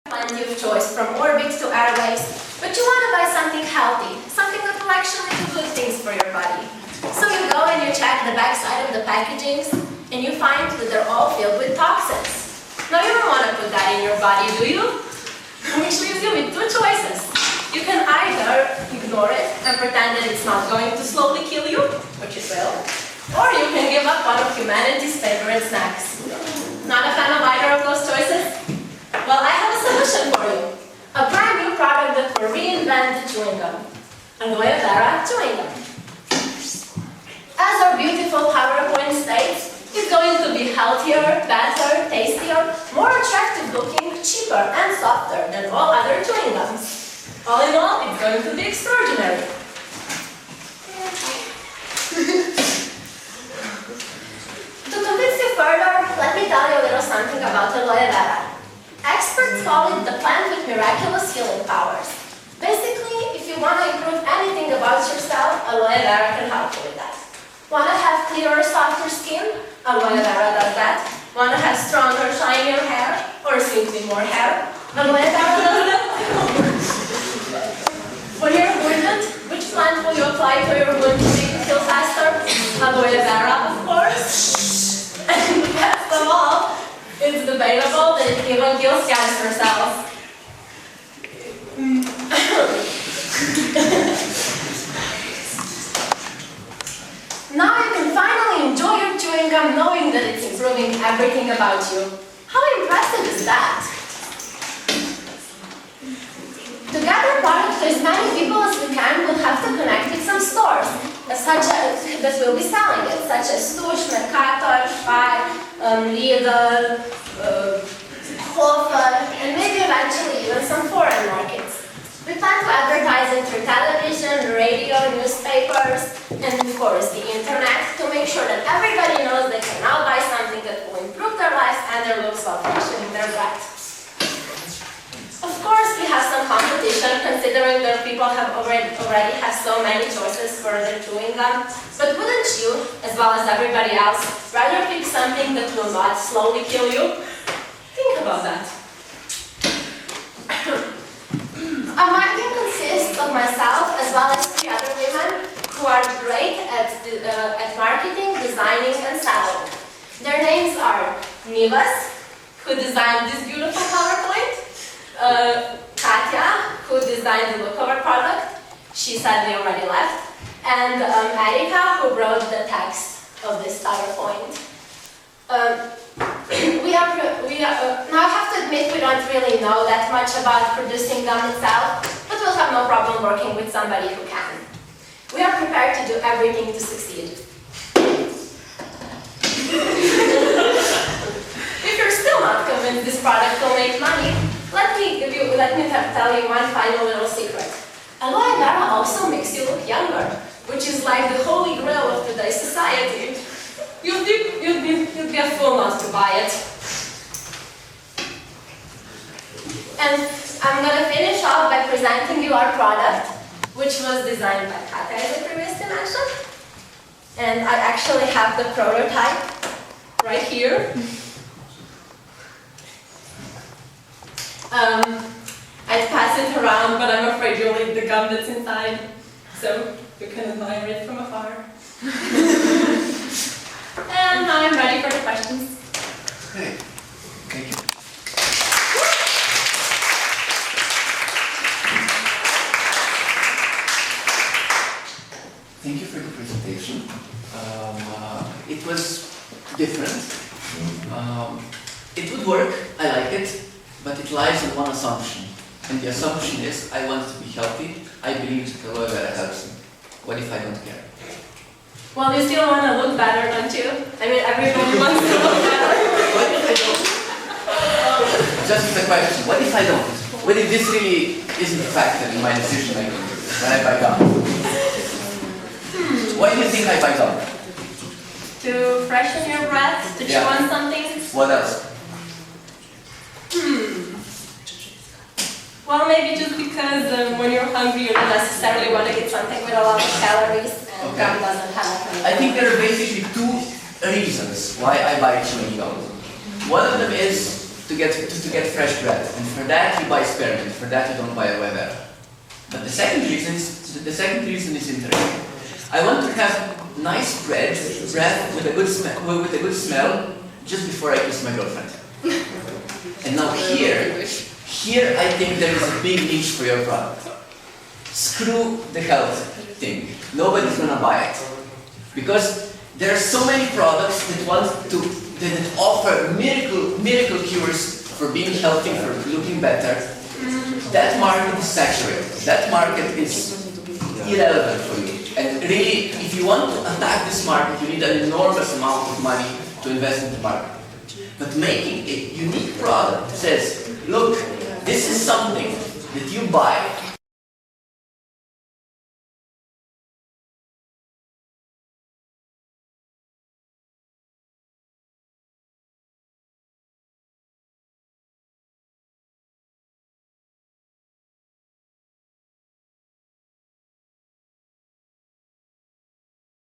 Plenty of choice from Orbit to Airwaves, but you want to buy something healthy, something that will actually do good things for your body. So you go and you check the back side of the packagings, and you find that they're all filled with toxins. Now you don't want to put that in your body, do you? Which leaves you with two choices. You can either ignore it and pretend that it's not going to slowly kill you, which it will, or you can give up one of humanity's favorite snacks. Not a fan of either of those choices? Well, I have a solution for you. A brand new product that will reinvent the chewing gum. Aloe Vera Chewing Gum. As our beautiful PowerPoint states, it's going to be healthier, better, tastier, more attractive looking, cheaper and softer than all other chewing gums. All in all, it's going to be extraordinary. To convince you further, let me tell you a little something about aloe vera. Experts call it the plant with miraculous healing powers. Basically, if you want to improve anything about yourself, aloe vera can help you with that. Want to have clearer, softer skin? Aloe vera does that. Want to have stronger, shinier hair? Or simply more hair? Aloe vera does that. When you're wounded, which plant will you apply to your wound to make it heal faster? Aloe vera, of course. And best of all, it's debatable that it even kills cancer cells. Now you can finally enjoy your chewing gum knowing that it's improving everything about you. How impressive is that? To gather product to as many people as we can, we'll have to connect with some stores that will be selling it, such as Stush, Mercator, Spar, Lidl, Hofer, and maybe eventually even some foreign markets. We plan to advertise it through television, radio, newspapers, and of course the internet to make sure that everybody knows they can now buy something that will improve their lives and their looks while freshening their breath. Of course, we have some competition, considering that people have already have so many choices for their chewing gum. But wouldn't you, as well as everybody else, rather pick something that will not slowly kill you? Think about that. Our marketing consists of myself as well as 3 other women who are great at marketing, designing, and selling. Their names are Nivas, who designed this beautiful PowerPoint. Katja, who designed the look of our product. She sadly already left. And Erika, who wrote the text of this PowerPoint. Now I have to admit we don't really know that much about producing gum itself, but we'll have no problem working with somebody who can. We are prepared to do everything to succeed. If you're still not convinced this product will make money, let me tell you one final little secret. Aloe vera also makes you look younger, which is like the holy grail of today's society. You'd be a fool not to buy it. And I'm going to finish off by presenting you our product, which was designed by Katja, as I previously mentioned. And I actually have the prototype right here. I'd pass it around, but I'm afraid you'll eat the gum that's inside, so you can admire it from afar. And now I'm ready for the questions. Okay, thank you. Thank you for the presentation. It was different. It would work, I like it. But it lies in one assumption, and the assumption is I want to be healthy, I believe that aloe vera helps me. What if I don't care? Well, you still want to look better, don't you? I mean, everybody wants to look better. What if I don't? Just a question, what if I don't? What if this really isn't a factor in my decision making when I buy gum? Why do you think I buy gum? To freshen your breath, to chew on something. What else? Well, maybe just because when you're hungry, you don't necessarily want to get something with a lot of calories, and gum doesn't have. I think there are basically 2 reasons why I buy chewing gum. One of them is to get fresh bread, and for that you buy spearmint. For that you don't buy aloe vera. But the second reason is interesting. I want to have nice bread with a good smell just before I kiss my girlfriend. And now here I think there is a big niche for your product. Screw the health thing. Nobody's gonna buy it. Because there are so many products that offer miracle cures for being healthy, for looking better. That market is saturated. That market is irrelevant for you. And really, if you want to attack this market, you need an enormous amount of money to invest in the market. But making a unique product that says, look, this is something that you buy